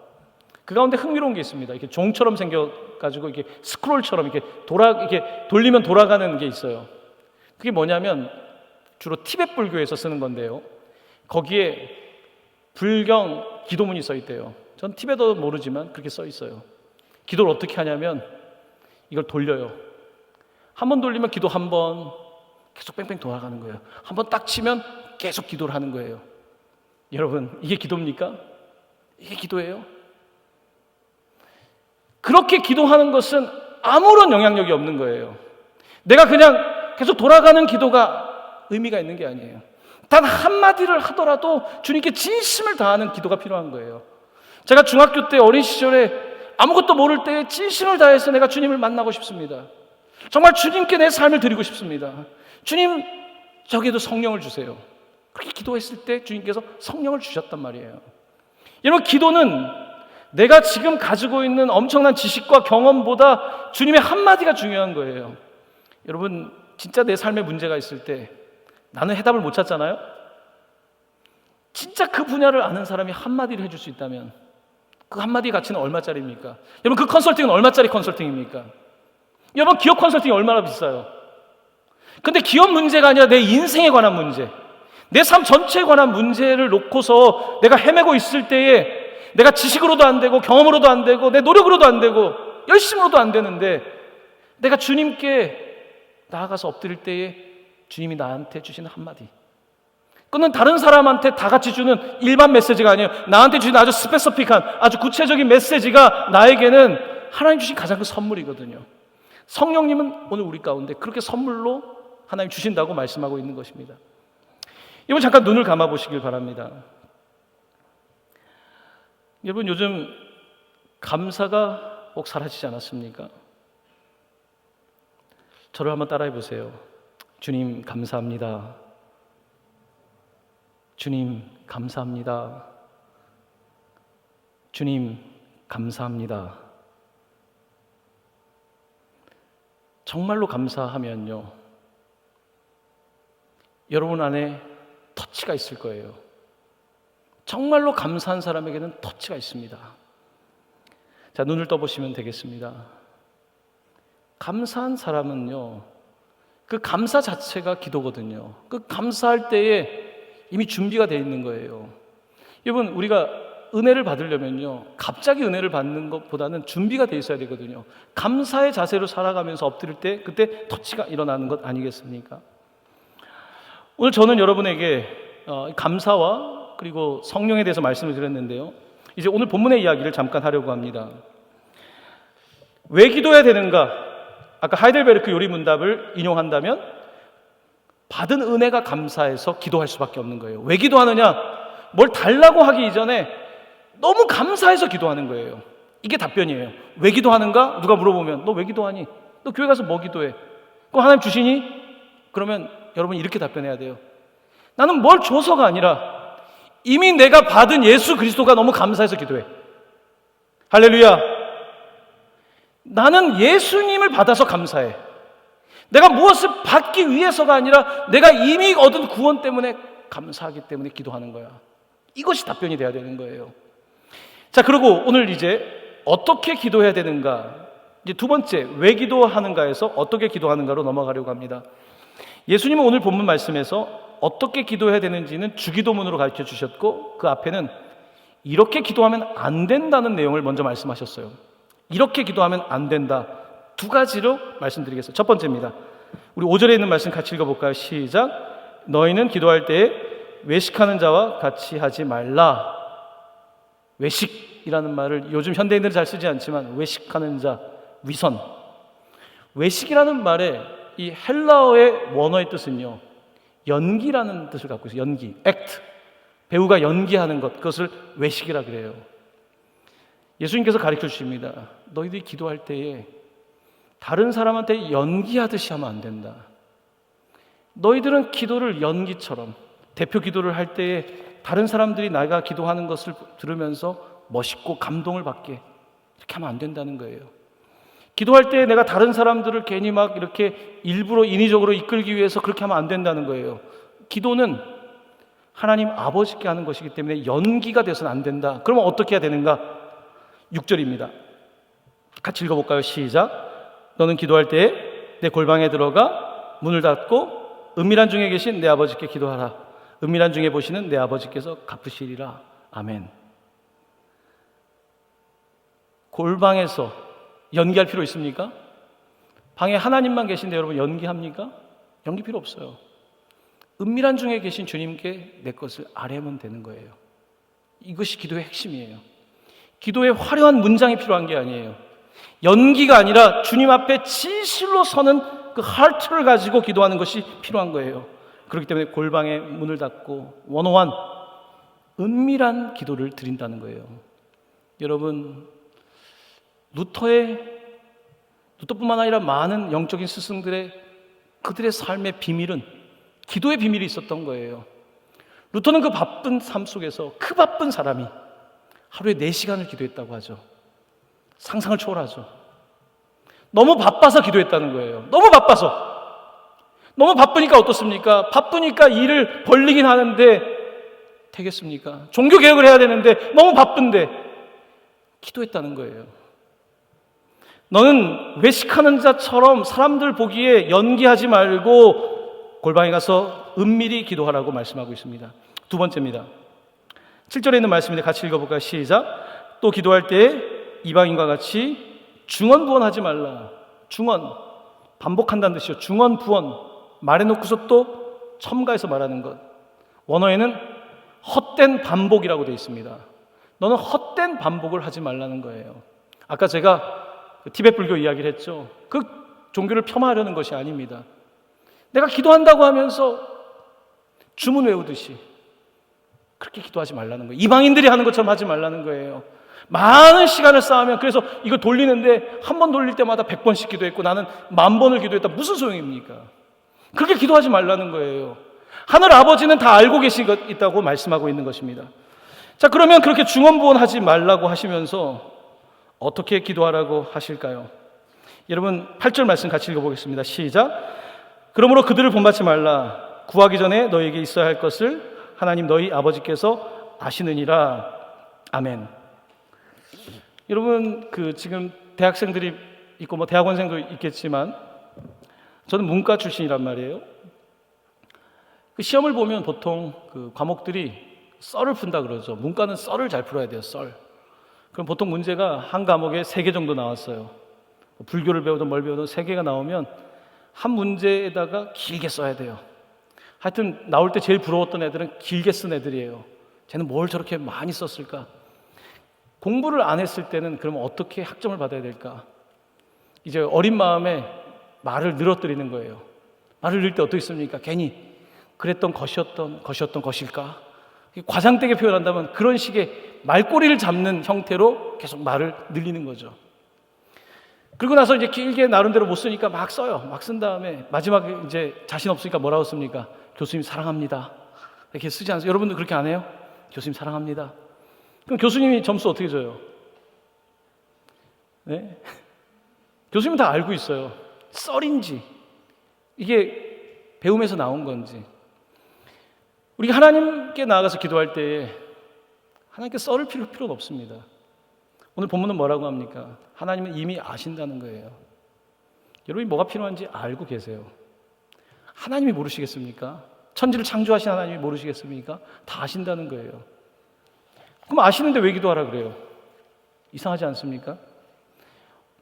그 가운데 흥미로운 게 있습니다. 이렇게 종처럼 생겨가지고 이렇게 스크롤처럼 이렇게 돌리면 돌아가는 게 있어요. 그게 뭐냐면 주로 티베트 불교에서 쓰는 건데요. 거기에 불경 기도문이 써 있대요. 전 티베트어 모르지만 그렇게 써 있어요. 기도를 어떻게 하냐면 이걸 돌려요. 한 번 돌리면 기도 한 번 계속 뺑뺑 돌아가는 거예요. 한 번 딱 치면 계속 기도를 하는 거예요. 여러분, 이게 기도입니까? 이게 기도예요? 그렇게 기도하는 것은 아무런 영향력이 없는 거예요. 내가 그냥 계속 돌아가는 기도가 의미가 있는 게 아니에요. 단 한마디를 하더라도 주님께 진심을 다하는 기도가 필요한 거예요. 제가 중학교 때 어린 시절에 아무것도 모를 때 진심을 다해서 내가 주님을 만나고 싶습니다. 정말 주님께 내 삶을 드리고 싶습니다. 주님, 저에게도 성령을 주세요. 그렇게 기도했을 때 주님께서 성령을 주셨단 말이에요. 여러분, 기도는 내가 지금 가지고 있는 엄청난 지식과 경험보다 주님의 한마디가 중요한 거예요. 여러분, 진짜 내 삶에 문제가 있을 때 나는 해답을 못 찾잖아요? 진짜 그 분야를 아는 사람이 한마디를 해줄 수 있다면 그 한마디 가치는 얼마짜리입니까? 여러분, 그 컨설팅은 얼마짜리 컨설팅입니까? 여러분, 기업 컨설팅이 얼마나 비싸요? 근데 기업 문제가 아니라 내 인생에 관한 문제, 내 삶 전체에 관한 문제를 놓고서 내가 헤매고 있을 때에 내가 지식으로도 안 되고 경험으로도 안 되고 내 노력으로도 안 되고 열심으로도 안 되는데 내가 주님께 나아가서 엎드릴 때에 주님이 나한테 주시는 한마디, 그는 다른 사람한테 다 같이 주는 일반 메시지가 아니에요. 나한테 주신 아주 스페시픽한 아주 구체적인 메시지가 나에게는 하나님 주신 가장 큰 선물이거든요. 성령님은 오늘 우리 가운데 그렇게 선물로 하나님 주신다고 말씀하고 있는 것입니다. 여러분, 잠깐 눈을 감아 보시길 바랍니다. 여러분, 요즘 감사가 꼭 사라지지 않았습니까? 저를 한번 따라해 보세요. 주님 감사합니다. 주님 감사합니다. 주님 감사합니다. 정말로 감사하면요, 여러분 안에 터치가 있을 거예요. 정말로 감사한 사람에게는 터치가 있습니다. 자, 눈을 떠보시면 되겠습니다. 감사한 사람은요, 그 감사 자체가 기도거든요. 그 감사할 때에 이미 준비가 되어 있는 거예요. 여러분, 우리가 은혜를 받으려면요, 갑자기 은혜를 받는 것보다는 준비가 되어 있어야 되거든요. 감사의 자세로 살아가면서 엎드릴 때 그때 터치가 일어나는 것 아니겠습니까? 오늘 저는 여러분에게 감사와 그리고 성령에 대해서 말씀을 드렸는데요, 이제 오늘 본문의 이야기를 잠깐 하려고 합니다. 왜 기도해야 되는가? 아까 하이델베르크 요리문답을 인용한다면 받은 은혜가 감사해서 기도할 수밖에 없는 거예요. 왜 기도하느냐? 뭘 달라고 하기 이전에 너무 감사해서 기도하는 거예요. 이게 답변이에요. 왜 기도하는가? 누가 물어보면 너 왜 기도하니? 너 교회 가서 뭐 기도해? 그럼 하나님 주시니? 그러면 여러분 이렇게 답변해야 돼요. 나는 뭘 줘서가 아니라 이미 내가 받은 예수 그리스도가 너무 감사해서 기도해. 할렐루야. 나는 예수님을 받아서 감사해. 내가 무엇을 받기 위해서가 아니라 내가 이미 얻은 구원 때문에 감사하기 때문에 기도하는 거야. 이것이 답변이 돼야 되는 거예요. 자, 그리고 오늘 이제 어떻게 기도해야 되는가, 이제 두 번째, 왜 기도하는가에서 어떻게 기도하는가로 넘어가려고 합니다. 예수님은 오늘 본문 말씀에서 어떻게 기도해야 되는지는 주기도문으로 가르쳐 주셨고, 그 앞에는 이렇게 기도하면 안 된다는 내용을 먼저 말씀하셨어요. 이렇게 기도하면 안 된다. 두 가지로 말씀드리겠습니다. 첫 번째입니다. 우리 5절에 있는 말씀 같이 읽어볼까요? 시작. 너희는 기도할 때에 외식하는 자와 같이 하지 말라. 외식이라는 말을 요즘 현대인들은 잘 쓰지 않지만 외식하는 자, 위선. 외식이라는 말의 이 헬라어의 원어의 뜻은요, 연기라는 뜻을 갖고 있어요. 연기, act. 배우가 연기하는 것, 그것을 외식이라 그래요. 예수님께서 가르쳐 주십니다. 너희들이 기도할 때에 다른 사람한테 연기하듯이 하면 안 된다. 너희들은 기도를 연기처럼, 대표 기도를 할 때에 다른 사람들이 내가 기도하는 것을 들으면서 멋있고 감동을 받게 이렇게 하면 안 된다는 거예요. 기도할 때 내가 다른 사람들을 괜히 막 이렇게 일부러 인위적으로 이끌기 위해서 그렇게 하면 안 된다는 거예요. 기도는 하나님 아버지께 하는 것이기 때문에 연기가 돼서는 안 된다. 그러면 어떻게 해야 되는가? 6절입니다. 같이 읽어볼까요? 시작. 너는 기도할 때에 내 골방에 들어가 문을 닫고 은밀한 중에 계신 내 아버지께 기도하라. 은밀한 중에 보시는 내 아버지께서 갚으시리라. 아멘. 골방에서 연기할 필요 있습니까? 방에 하나님만 계신데 여러분 연기합니까? 연기 필요 없어요. 은밀한 중에 계신 주님께 내 것을 아뢰면 되는 거예요. 이것이 기도의 핵심이에요. 기도에 화려한 문장이 필요한 게 아니에요. 연기가 아니라 주님 앞에 진실로 서는 그 하트를 가지고 기도하는 것이 필요한 거예요. 그렇기 때문에 골방에 문을 닫고 원어원 은밀한 기도를 드린다는 거예요. 여러분, 루터뿐만 아니라 많은 영적인 스승들의 그들의 삶의 비밀은 기도의 비밀이 있었던 거예요. 루터는 그 바쁜 삶 속에서 그 바쁜 사람이 하루에 4시간을 기도했다고 하죠. 상상을 초월하죠. 너무 바빠서 기도했다는 거예요. 너무 바빠서. 너무 바쁘니까 어떻습니까? 바쁘니까 일을 벌리긴 하는데 되겠습니까? 종교개혁을 해야 되는데 너무 바쁜데 기도했다는 거예요. 너는 외식하는 자처럼 사람들 보기에 연기하지 말고 골방에 가서 은밀히 기도하라고 말씀하고 있습니다. 두 번째입니다. 7절에 있는 말씀인데 같이 읽어볼까요? 시작. 또 기도할 때 이방인과 같이 중언부언하지 말라. 중언, 반복한다는 뜻이요. 중언부언, 말해놓고서 또 첨가해서 말하는 것. 원어에는 헛된 반복이라고 되어 있습니다. 너는 헛된 반복을 하지 말라는 거예요. 아까 제가 티베트 불교 이야기를 했죠. 그 종교를 폄하하려는 것이 아닙니다. 내가 기도한다고 하면서 주문 외우듯이 그렇게 기도하지 말라는 거예요. 이방인들이 하는 것처럼 하지 말라는 거예요. 많은 시간을 쌓으면 그래서 이거 돌리는데 한 번 돌릴 때마다 100번씩 기도했고 나는 10,000번을 기도했다. 무슨 소용입니까? 그렇게 기도하지 말라는 거예요. 하늘 아버지는 다 알고 계신 것 있다고 말씀하고 있는 것입니다. 자, 그러면 그렇게 중언부언하지 말라고 하시면서 어떻게 기도하라고 하실까요? 여러분 8절 말씀 같이 읽어보겠습니다. 시작. 그러므로 그들을 본받지 말라. 구하기 전에 너에게 있어야 할 것을 하나님 너희 아버지께서 아시느니라. 아멘. 여러분 지금 대학생들이 있고 뭐 대학원생도 있겠지만 저는 문과 출신이란 말이에요. 그 시험을 보면 보통 그 과목들이 썰을 푼다 그러죠. 문과는 썰을 잘 풀어야 돼요. 썰. 그럼 보통 문제가 한 과목에 3개 정도 나왔어요. 불교를 배우든 뭘 배우든 3개가 나오면 한 문제에다가 길게 써야 돼요. 하여튼 나올 때 제일 부러웠던 애들은 길게 쓴 애들이에요. 쟤는 뭘 저렇게 많이 썼을까? 공부를 안 했을 때는 그러면 어떻게 학점을 받아야 될까? 이제 어린 마음에 말을 늘어뜨리는 거예요. 말을 늘 때 어떻게 씁니까? 괜히 그랬던 것이었던 것일까? 과장되게 표현한다면 그런 식의 말꼬리를 잡는 형태로 계속 말을 늘리는 거죠. 그리고 나서 이제 길게 나름대로 못 쓰니까 막 써요. 막 쓴 다음에 마지막에 이제 자신 없으니까 뭐라고 씁니까? 교수님 사랑합니다. 이렇게 쓰지 않으세요? 여러분들 그렇게 안 해요? 교수님 사랑합니다. 그럼 교수님이 점수 어떻게 줘요? 네? 교수님은 다 알고 있어요. 썰인지 이게 배움에서 나온 건지. 우리가 하나님께 나아가서 기도할 때에 하나님께 썰을 필요는 없습니다. 오늘 본문은 뭐라고 합니까? 하나님은 이미 아신다는 거예요. 여러분이 뭐가 필요한지 알고 계세요. 하나님이 모르시겠습니까? 천지를 창조하신 하나님이 모르시겠습니까? 다 아신다는 거예요. 그럼 아시는데 왜 기도하라 그래요? 이상하지 않습니까?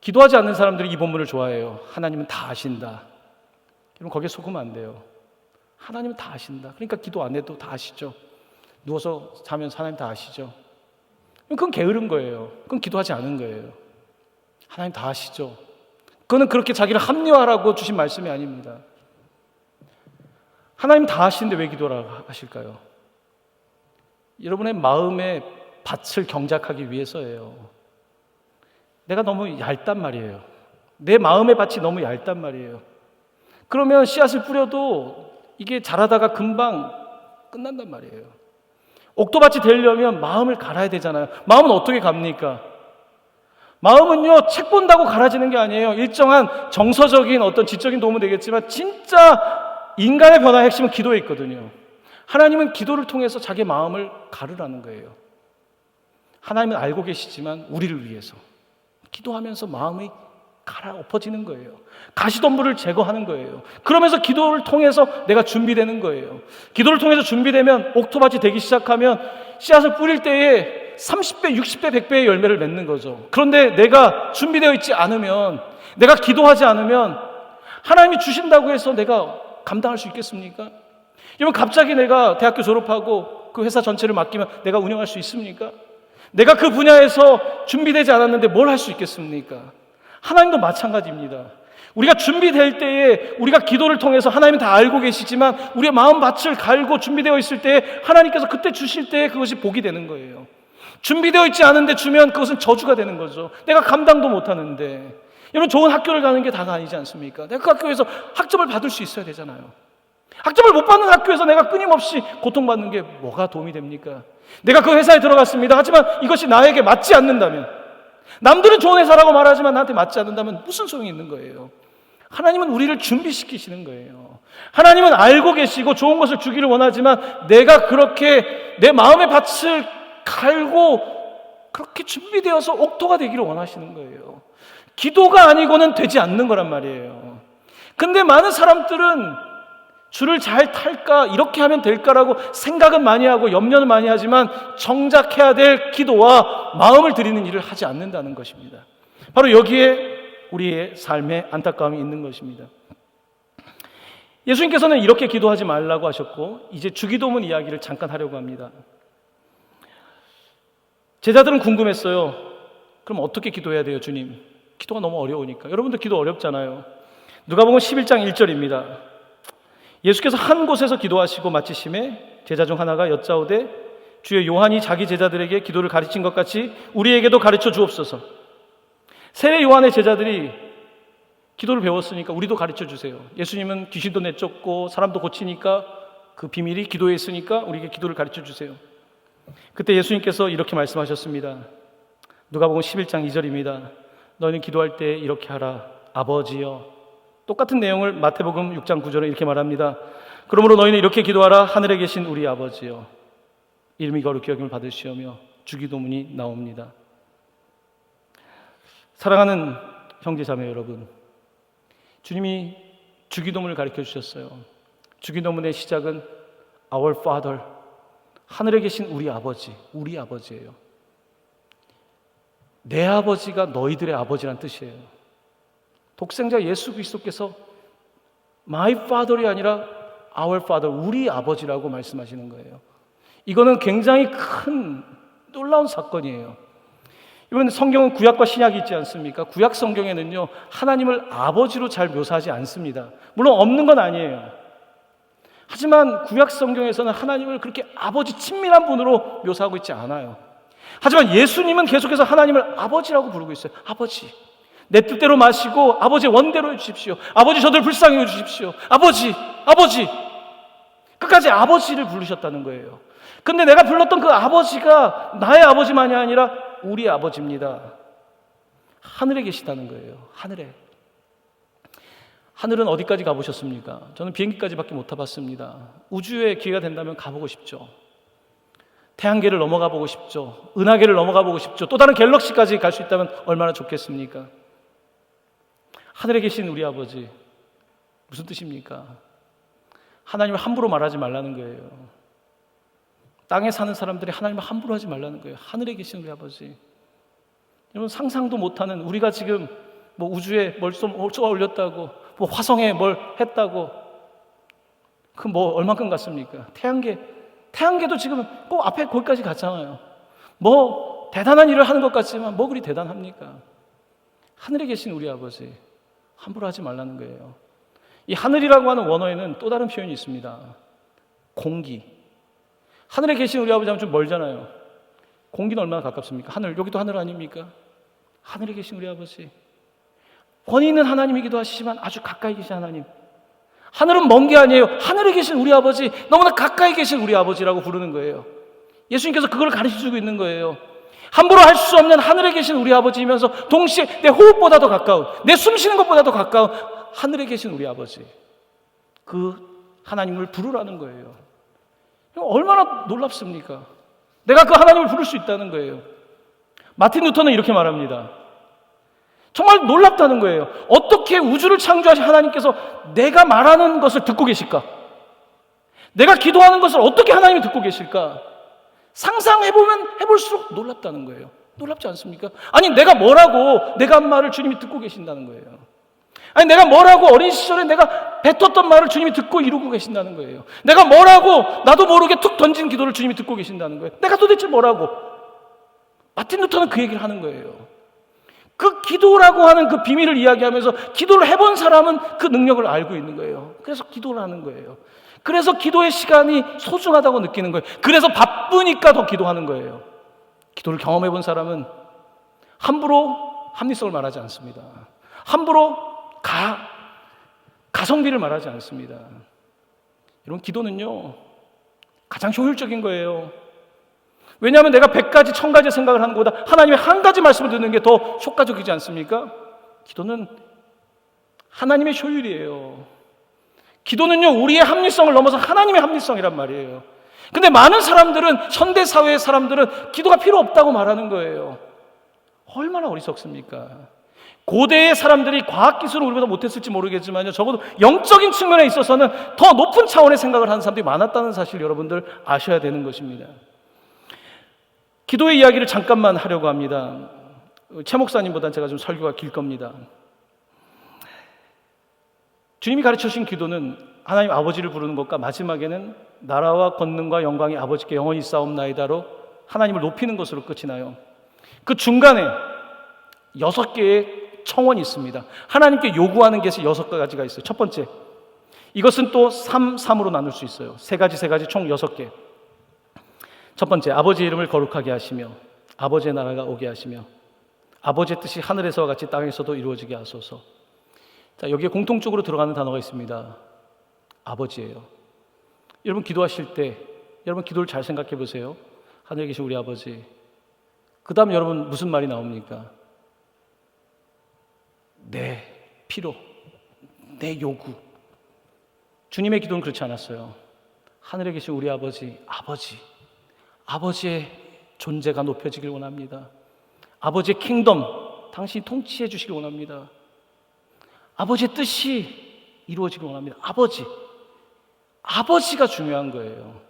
기도하지 않는 사람들이 이 본문을 좋아해요. 하나님은 다 아신다. 여러분 거기에 속으면 안 돼요. 하나님은 다 아신다. 그러니까 기도 안 해도 다 아시죠. 누워서 자면 하나님 다 아시죠. 그건 게으른 거예요. 그건 기도하지 않은 거예요. 하나님 다 아시죠. 그거는 그렇게 자기를 합리화하라고 주신 말씀이 아닙니다. 하나님 다 아시는데 왜 기도를 하실까요? 여러분의 마음의 밭을 경작하기 위해서예요. 내가 너무 얇단 말이에요. 내 마음의 밭이 너무 얇단 말이에요. 그러면 씨앗을 뿌려도 이게 자라다가 금방 끝난단 말이에요. 옥토밭이 되려면 마음을 갈아야 되잖아요. 마음은 어떻게 갑니까? 마음은요, 책 본다고 갈아지는 게 아니에요. 일정한 정서적인 어떤 지적인 도움은 되겠지만 진짜 인간의 변화의 핵심은 기도에 있거든요. 하나님은 기도를 통해서 자기 마음을 가르라는 거예요. 하나님은 알고 계시지만 우리를 위해서 기도하면서 마음이 갈아엎어지는 거예요. 가시덤불을 제거하는 거예요. 그러면서 기도를 통해서 내가 준비되는 거예요. 기도를 통해서 준비되면 옥토밭이 되기 시작하면 씨앗을 뿌릴 때에 30배, 60배, 100배의 열매를 맺는 거죠. 그런데 내가 준비되어 있지 않으면, 내가 기도하지 않으면 하나님이 주신다고 해서 내가 감당할 수 있겠습니까? 여러분 갑자기 내가 대학교 졸업하고 그 회사 전체를 맡기면 내가 운영할 수 있습니까? 내가 그 분야에서 준비되지 않았는데 뭘 할 수 있겠습니까? 하나님도 마찬가지입니다. 우리가 준비될 때에 우리가 기도를 통해서 하나님은 다 알고 계시지만 우리의 마음밭을 갈고 준비되어 있을 때에 하나님께서 그때 주실 때에 그것이 복이 되는 거예요. 준비되어 있지 않은데 주면 그것은 저주가 되는 거죠. 내가 감당도 못하는데. 여러분 좋은 학교를 가는 게 다가 아니지 않습니까? 내가 그 학교에서 학점을 받을 수 있어야 되잖아요. 학점을 못 받는 학교에서 내가 끊임없이 고통받는 게 뭐가 도움이 됩니까? 내가 그 회사에 들어갔습니다. 하지만 이것이 나에게 맞지 않는다면, 남들은 좋은 회사라고 말하지만 나한테 맞지 않는다면 무슨 소용이 있는 거예요? 하나님은 우리를 준비시키시는 거예요. 하나님은 알고 계시고 좋은 것을 주기를 원하지만 내가 그렇게 내 마음의 밭을 갈고 그렇게 준비되어서 옥토가 되기를 원하시는 거예요. 기도가 아니고는 되지 않는 거란 말이에요. 근데 많은 사람들은 줄을 잘 탈까, 이렇게 하면 될까라고 생각은 많이 하고 염려는 많이 하지만 정작 해야 될 기도와 마음을 드리는 일을 하지 않는다는 것입니다. 바로 여기에 우리의 삶의 안타까움이 있는 것입니다. 예수님께서는 이렇게 기도하지 말라고 하셨고 이제 주기도문 이야기를 잠깐 하려고 합니다. 제자들은 궁금했어요. 그럼 어떻게 기도해야 돼요, 주님? 기도가 너무 어려우니까. 여러분들 기도 어렵잖아요. 누가복음 11장 1절입니다. 예수께서 한 곳에서 기도하시고 마치심에 제자 중 하나가 여짜오되 주여 요한이 자기 제자들에게 기도를 가르친 것 같이 우리에게도 가르쳐 주옵소서. 세례 요한의 제자들이 기도를 배웠으니까 우리도 가르쳐 주세요. 예수님은 귀신도 내쫓고 사람도 고치니까 그 비밀이 기도에 있으니까 우리에게 기도를 가르쳐 주세요. 그때 예수님께서 이렇게 말씀하셨습니다. 누가복음 11장 2절입니다. 너희는 기도할 때 이렇게 하라. 아버지여. 똑같은 내용을 마태복음 6장 9절에 이렇게 말합니다. 그러므로 너희는 이렇게 기도하라. 하늘에 계신 우리 아버지여. 이름이 거룩히 여김을 받으시오며 주기도문이 나옵니다. 사랑하는 형제자매 여러분, 주님이 주기도문을 가르쳐 주셨어요. 주기도문의 시작은 Our Father, 하늘에 계신 우리 아버지, 우리 아버지예요. 내 아버지가 너희들의 아버지란 뜻이에요. 독생자 예수 그리스도께서 My Father이 아니라 Our Father, 우리 아버지라고 말씀하시는 거예요. 이거는 굉장히 큰 놀라운 사건이에요. 이번 성경은 구약과 신약이 있지 않습니까? 구약 성경에는요 하나님을 아버지로 잘 묘사하지 않습니다. 물론 없는 건 아니에요. 하지만 구약 성경에서는 하나님을 그렇게 아버지 친밀한 분으로 묘사하고 있지 않아요. 하지만 예수님은 계속해서 하나님을 아버지라고 부르고 있어요. 아버지, 내 뜻대로 마시고 아버지의 원대로 해주십시오. 아버지, 저들 불쌍히 해주십시오. 아버지, 아버지, 끝까지 아버지를 부르셨다는 거예요. 근데 내가 불렀던 그 아버지가 나의 아버지만이 아니라 우리 아버지입니다. 하늘에 계시다는 거예요. 하늘에. 하늘은 어디까지 가보셨습니까? 저는 비행기까지밖에 못 타봤습니다. 우주에 기회가 된다면 가보고 싶죠. 태양계를 넘어가 보고 싶죠. 은하계를 넘어가 보고 싶죠. 또 다른 갤럭시까지 갈 수 있다면 얼마나 좋겠습니까? 하늘에 계신 우리 아버지, 무슨 뜻입니까? 하나님을 함부로 말하지 말라는 거예요. 땅에 사는 사람들이 하나님을 함부로 하지 말라는 거예요. 하늘에 계신 우리 아버지. 여러분 상상도 못하는, 우리가 지금 뭐 우주에 뭘 쏘아 올렸다고, 뭐 화성에 뭘 했다고, 그 뭐 얼만큼 갔습니까? 태양계도 지금 꼭 앞에 거기까지 갔잖아요. 뭐 대단한 일을 하는 것 같지만 뭐 그리 대단합니까? 하늘에 계신 우리 아버지 함부로 하지 말라는 거예요. 이 하늘이라고 하는 원어에는 또 다른 표현이 있습니다. 공기. 하늘에 계신 우리 아버지 하면 좀 멀잖아요. 공기는 얼마나 가깝습니까? 하늘, 여기도 하늘 아닙니까? 하늘에 계신 우리 아버지, 권위 있는 하나님이기도 하시지만 아주 가까이 계신 하나님. 하늘은 먼 게 아니에요. 하늘에 계신 우리 아버지, 너무나 가까이 계신 우리 아버지라고 부르는 거예요. 예수님께서 그걸 가르쳐주고 있는 거예요. 함부로 할 수 없는 하늘에 계신 우리 아버지이면서 동시에 내 호흡보다 더 가까운, 내 숨 쉬는 것보다 더 가까운 하늘에 계신 우리 아버지, 그 하나님을 부르라는 거예요. 얼마나 놀랍습니까? 내가 그 하나님을 부를 수 있다는 거예요. 마틴 루터는 이렇게 말합니다. 정말 놀랍다는 거예요. 어떻게 우주를 창조하신 하나님께서 내가 말하는 것을 듣고 계실까? 내가 기도하는 것을 어떻게 하나님이 듣고 계실까? 상상해보면 해볼수록 놀랍다는 거예요. 놀랍지 않습니까? 아니, 내가 뭐라고 내가 한 말을 주님이 듣고 계신다는 거예요. 아니, 내가 뭐라고 어린 시절에 내가 뱉었던 말을 주님이 듣고 이루고 계신다는 거예요. 내가 뭐라고 나도 모르게 툭 던진 기도를 주님이 듣고 계신다는 거예요. 내가 도대체 뭐라고? 마틴 루터는 그 얘기를 하는 거예요. 그 기도라고 하는 그 비밀을 이야기하면서 기도를 해본 사람은 그 능력을 알고 있는 거예요. 그래서 기도를 하는 거예요. 그래서 기도의 시간이 소중하다고 느끼는 거예요. 그래서 바쁘니까 더 기도하는 거예요. 기도를 경험해 본 사람은 함부로 합리성을 말하지 않습니다. 함부로 가성비를 말하지 않습니다. 여러분, 기도는요 가장 효율적인 거예요. 왜냐하면 내가 100가지 1000가지 생각을 하는 것보다 하나님의 한 가지 말씀을 듣는 게 더 효과적이지 않습니까? 기도는 하나님의 효율이에요. 기도는요 우리의 합리성을 넘어서 하나님의 합리성이란 말이에요. 근데 많은 사람들은, 현대사회의 사람들은 기도가 필요 없다고 말하는 거예요. 얼마나 어리석습니까? 고대의 사람들이 과학기술을 우리보다 못했을지 모르겠지만요, 적어도 영적인 측면에 있어서는 더 높은 차원의 생각을 하는 사람들이 많았다는 사실 여러분들 아셔야 되는 것입니다. 기도의 이야기를 잠깐만 하려고 합니다. 최 목사님보다는 제가 좀 설교가 길 겁니다. 주님이 가르쳐주신 기도는 하나님 아버지를 부르는 것과 마지막에는 나라와 권능과 영광이 아버지께 영원히 있사옵나이다로 하나님을 높이는 것으로 끝이 나요. 그 중간에 6개의 청원이 있습니다. 하나님께 요구하는 것이 6가지가 있어요. 첫 번째, 이것은 또 3으로 나눌 수 있어요. 3가지 총 6개. 첫 번째, 아버지의 이름을 거룩하게 하시며 아버지의 나라가 오게 하시며 아버지의 뜻이 하늘에서와 같이 땅에서도 이루어지게 하소서. 자, 여기에 공통적으로 들어가는 단어가 있습니다. 아버지예요. 여러분 기도하실 때 여러분 기도를 잘 생각해 보세요. 하늘에 계신 우리 아버지. 그 다음 여러분 무슨 말이 나옵니까? 내 필요, 내 요구. 주님의 기도는 그렇지 않았어요. 하늘에 계신 우리 아버지, 아버지의 존재가 높여지길 원합니다. 아버지의 킹덤, 당신이 통치해 주시길 원합니다. 아버지의 뜻이 이루어지길 원합니다. 아버지가 중요한 거예요.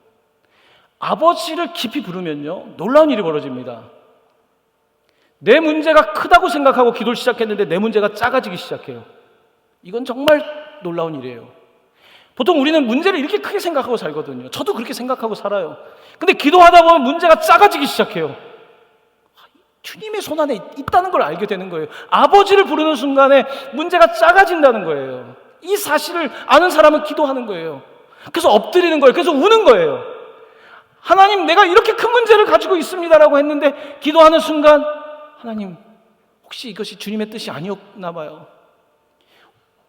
아버지를 깊이 부르면요 놀라운 일이 벌어집니다. 내 문제가 크다고 생각하고 기도를 시작했는데 내 문제가 작아지기 시작해요. 이건 정말 놀라운 일이에요. 보통 우리는 문제를 이렇게 크게 생각하고 살거든요. 저도 그렇게 생각하고 살아요. 근데 기도하다 보면 문제가 작아지기 시작해요. 주님의 손안에 있다는 걸 알게 되는 거예요. 아버지를 부르는 순간에 문제가 작아진다는 거예요. 이 사실을 아는 사람은 기도하는 거예요. 그래서 엎드리는 거예요. 그래서 우는 거예요. 하나님, 내가 이렇게 큰 문제를 가지고 있습니다라고 했는데 기도하는 순간 하나님, 혹시 이것이 주님의 뜻이 아니었나 봐요.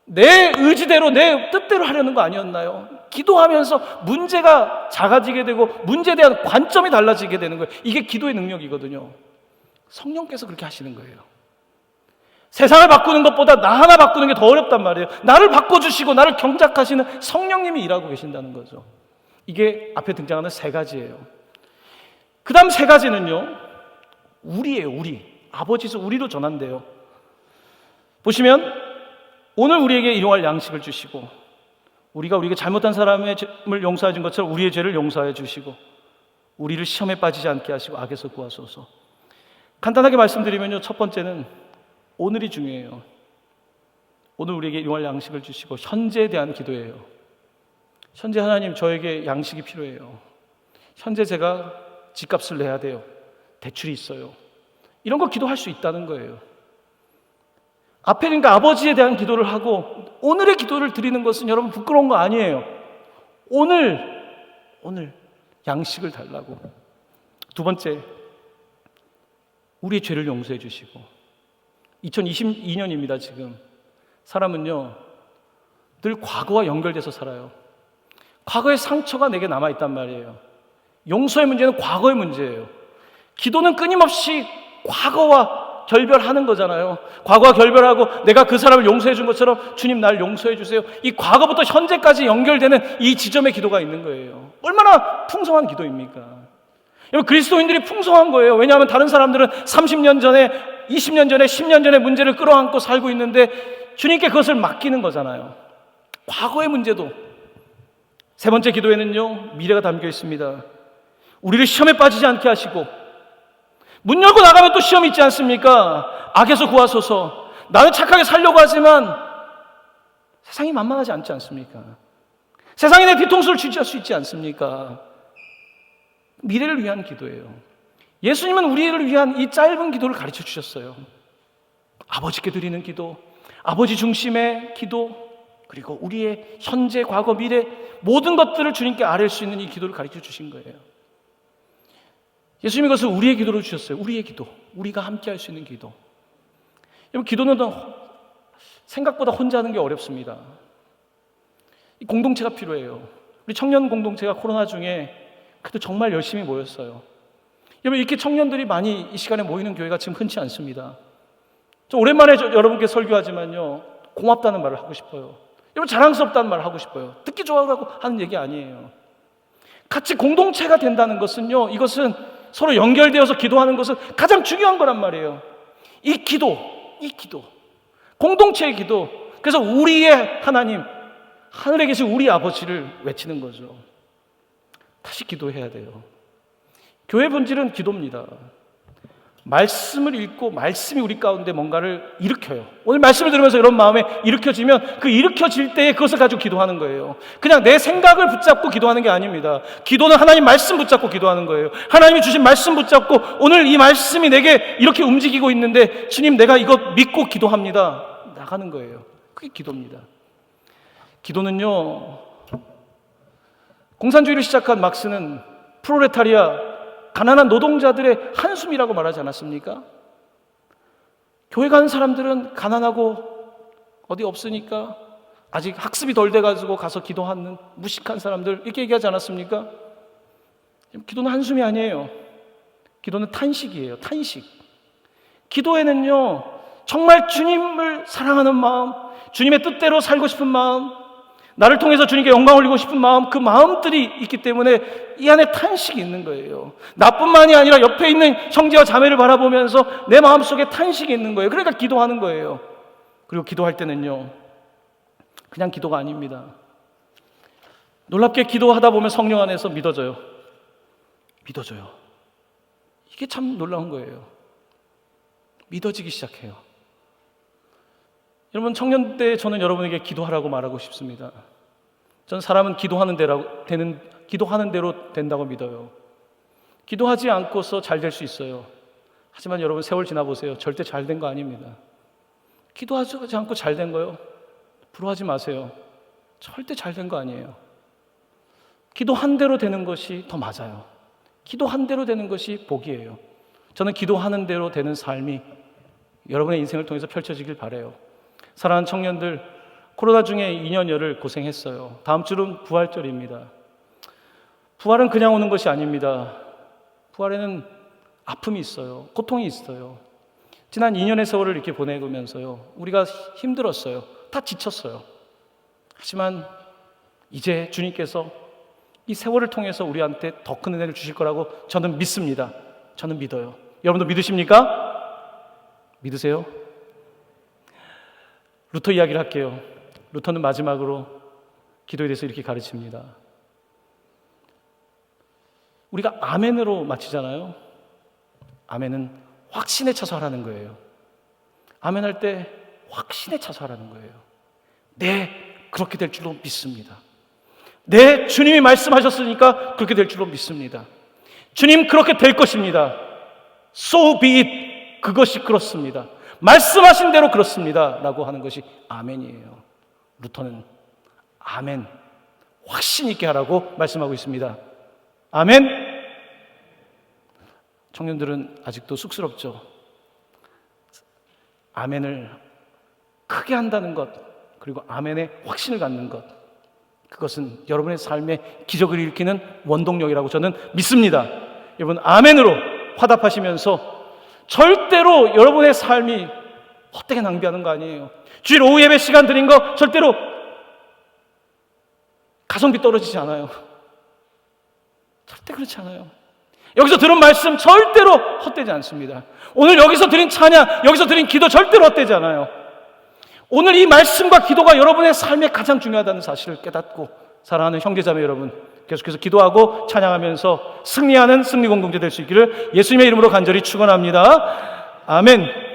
내 의지대로 내 뜻대로 하려는 거 아니었나요? 기도하면서 문제가 작아지게 되고 문제에 대한 관점이 달라지게 되는 거예요. 이게 기도의 능력이거든요. 성령께서 그렇게 하시는 거예요. 세상을 바꾸는 것보다 나 하나 바꾸는 게 더 어렵단 말이에요. 나를 바꿔주시고 나를 경작하시는 성령님이 일하고 계신다는 거죠. 이게 앞에 등장하는 3가지예요. 그 다음 3가지는요 우리예요. 아버지에서 우리로 전환돼요. 보시면 오늘 우리에게 일용할 양식을 주시고, 우리가 우리에게 잘못한 사람의 죄를 용서해 준 것처럼 우리의 죄를 용서해 주시고, 우리를 시험에 빠지지 않게 하시고 악에서 구하소서. 간단하게 말씀드리면요, 첫 번째는 오늘이 중요해요. 오늘 우리에게 용할 양식을 주시고 현재에 대한 기도예요. 현재 하나님, 저에게 양식이 필요해요. 현재 제가 집값을 내야 돼요. 대출이 있어요. 이런 거 기도할 수 있다는 거예요. 앞에 그러니까 아버지에 대한 기도를 하고 오늘의 기도를 드리는 것은 여러분 부끄러운 거 아니에요. 오늘 양식을 달라고. 두 번째, 우리의 죄를 용서해 주시고. 2022년입니다 지금. 사람은요 늘 과거와 연결돼서 살아요. 과거의 상처가 내게 남아있단 말이에요. 용서의 문제는 과거의 문제예요. 기도는 끊임없이 과거와 결별하는 거잖아요. 과거와 결별하고 내가 그 사람을 용서해 준 것처럼 주님 날 용서해 주세요. 이 과거부터 현재까지 연결되는 이 지점의 기도가 있는 거예요. 얼마나 풍성한 기도입니까? 여러분, 그리스도인들이 풍성한 거예요. 왜냐하면 다른 사람들은 30년 전에, 20년 전에, 10년 전에 문제를 끌어안고 살고 있는데 주님께 그것을 맡기는 거잖아요. 과거의 문제도. 세 번째 기도에는요 미래가 담겨 있습니다. 우리를 시험에 빠지지 않게 하시고, 문 열고 나가면 또 시험이 있지 않습니까? 악에서 구하소서. 나는 착하게 살려고 하지만 세상이 만만하지 않지 않습니까? 세상이 내 뒤통수를 쥐할 수 있지 않습니까? 미래를 위한 기도예요. 예수님은 우리를 위한 이 짧은 기도를 가르쳐 주셨어요. 아버지께 드리는 기도, 아버지 중심의 기도, 그리고 우리의 현재, 과거, 미래 모든 것들을 주님께 아뢰 수 있는 이 기도를 가르쳐 주신 거예요. 예수님이 그것을 우리의 기도로 주셨어요. 우리의 기도, 우리가 함께 할 수 있는 기도. 여러분, 기도는 생각보다 혼자 하는 게 어렵습니다. 이 공동체가 필요해요. 우리 청년 공동체가 코로나 중에 그래도 정말 열심히 모였어요. 여러분, 이렇게 청년들이 많이 이 시간에 모이는 교회가 지금 흔치 않습니다. 좀 오랜만에 여러분께 설교하지만요 고맙다는 말을 하고 싶어요. 여러분, 자랑스럽다는 말을 하고 싶어요. 듣기 좋아하고 하는 얘기 아니에요. 같이 공동체가 된다는 것은요, 이것은 서로 연결되어서 기도하는 것은 가장 중요한 거란 말이에요. 이 기도, 공동체의 기도. 그래서 우리의 하나님, 하늘에 계신 우리 아버지를 외치는 거죠. 다시 기도해야 돼요. 교회 본질은 기도입니다. 말씀을 읽고 말씀이 우리 가운데 뭔가를 일으켜요. 오늘 말씀을 들으면서 이런 마음에 일으켜지면 그 일으켜질 때에 그것을 가지고 기도하는 거예요. 그냥 내 생각을 붙잡고 기도하는 게 아닙니다. 기도는 하나님 말씀 붙잡고 기도하는 거예요. 하나님이 주신 말씀 붙잡고 오늘 이 말씀이 내게 이렇게 움직이고 있는데 주님, 내가 이것 믿고 기도합니다. 나가는 거예요. 그게 기도입니다. 기도는요, 공산주의를 시작한 막스는 프롤레타리아, 가난한 노동자들의 한숨이라고 말하지 않았습니까? 교회 가는 사람들은 가난하고 어디 없으니까 아직 학습이 덜 돼가지고 가서 기도하는 무식한 사람들, 이렇게 얘기하지 않았습니까? 기도는 한숨이 아니에요. 기도는 탄식이에요. 탄식. 기도에는요 정말 주님을 사랑하는 마음, 주님의 뜻대로 살고 싶은 마음, 나를 통해서 주님께 영광 올리고 싶은 마음, 그 마음들이 있기 때문에 이 안에 탄식이 있는 거예요. 나뿐만이 아니라 옆에 있는 형제와 자매를 바라보면서 내 마음속에 탄식이 있는 거예요. 그러니까 기도하는 거예요. 그리고 기도할 때는요 그냥 기도가 아닙니다. 놀랍게 기도하다 보면 성령 안에서 믿어져요. 이게 참 놀라운 거예요. 믿어지기 시작해요. 여러분, 청년 때 저는 여러분에게 기도하라고 말하고 싶습니다. 전 사람은 기도하는 대로 된다고 믿어요. 기도하지 않고서 잘 될 수 있어요. 하지만 여러분, 세월 지나보세요. 절대 잘 된 거 아닙니다. 기도하지 않고 잘 된 거요? 부러워하지 마세요. 절대 잘 된 거 아니에요. 기도한 대로 되는 것이 더 맞아요. 기도한 대로 되는 것이 복이에요. 저는 기도하는 대로 되는 삶이 여러분의 인생을 통해서 펼쳐지길 바라요. 사랑하는 청년들, 코로나 중에 2년여를 고생했어요. 다음 주는 부활절입니다. 부활은 그냥 오는 것이 아닙니다. 부활에는 아픔이 있어요. 고통이 있어요. 지난 2년의 세월을 이렇게 보내면서요 우리가 힘들었어요. 다 지쳤어요. 하지만 이제 주님께서 이 세월을 통해서 우리한테 더 큰 은혜를 주실 거라고 저는 믿습니다. 저는 믿어요. 여러분도 믿으십니까? 믿으세요? 루터 이야기를 할게요. 루터는 마지막으로 기도에 대해서 이렇게 가르칩니다. 우리가 아멘으로 마치잖아요. 아멘은 확신에 차서 하라는 거예요. 아멘할 때 확신에 차서 하라는 거예요. 네, 그렇게 될 줄로 믿습니다. 네, 주님이 말씀하셨으니까 그렇게 될 줄로 믿습니다. 주님, 그렇게 될 것입니다. So be it. 그것이 그렇습니다. 말씀하신 대로 그렇습니다. 라고 하는 것이 아멘이에요. 루터는 아멘, 확신 있게 하라고 말씀하고 있습니다. 아멘. 청년들은 아직도 쑥스럽죠. 아멘을 크게 한다는 것, 그리고 아멘에 확신을 갖는 것, 그것은 여러분의 삶에 기적을 일으키는 원동력이라고 저는 믿습니다. 여러분, 아멘으로 화답하시면서 절대로 여러분의 삶이 헛되게 낭비하는 거 아니에요. 주일 오후 예배 시간 드린 거 절대로 가성비 떨어지지 않아요. 절대 그렇지 않아요. 여기서 들은 말씀 절대로 헛되지 않습니다. 오늘 여기서 드린 찬양, 여기서 드린 기도 절대로 헛되지 않아요. 오늘 이 말씀과 기도가 여러분의 삶에 가장 중요하다는 사실을 깨닫고 사랑하는 형제자매 여러분, 계속해서 기도하고 찬양하면서 승리하는 승리공동체 될 수 있기를 예수님의 이름으로 간절히 축원합니다. 아멘.